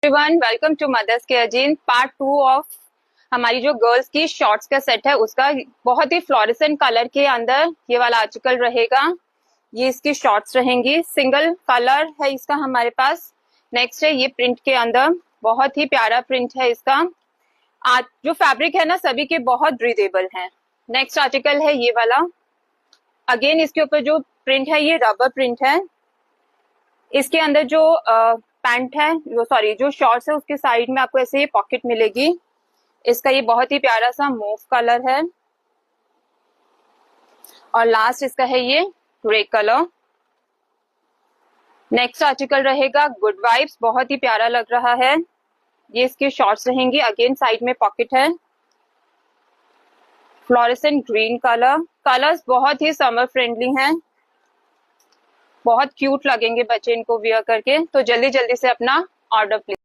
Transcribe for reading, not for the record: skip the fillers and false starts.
Everyone, welcome to mother's care gene. Part 2 of हमारी जो girls की शॉर्ट्स का सेट है उसका बहुत ही फ्लोरेसेंट कलर के अंदर ये वाला आर्टिकल रहेगा। ये इसकी शॉर्ट्स रहेंगी, सिंगल कलर है इसका हमारे पास। नेक्स्ट है ये प्रिंट के अंदर, बहुत ही प्यारा प्रिंट है इसका। आज जो फैब्रिक है ना सभी के बहुत ब्रीदेबल है। नेक्स्ट आर्टिकल है ये वाला। अगेन इसके ऊपर जो प्रिंट है ये रबर प्रिंट है। इसके अंदर जो पैंट है जो शॉर्ट्स है उसके साइड में आपको ऐसे ये पॉकेट मिलेगी। इसका ये बहुत ही प्यारा सा मूव कलर है और लास्ट इसका है ये ग्रे कलर। नेक्स्ट आर्टिकल रहेगा गुड वाइब्स, बहुत ही प्यारा लग रहा है। ये इसके शॉर्ट्स रहेंगे, अगेन साइड में पॉकेट है। फ्लोरेसेंट ग्रीन कलर, कलर्स बहुत ही समर फ्रेंडली हैं, बहुत क्यूट लगेंगे बच्चे इनको वियर करके। तो जल्दी जल्दी से अपना ऑर्डर प्लेस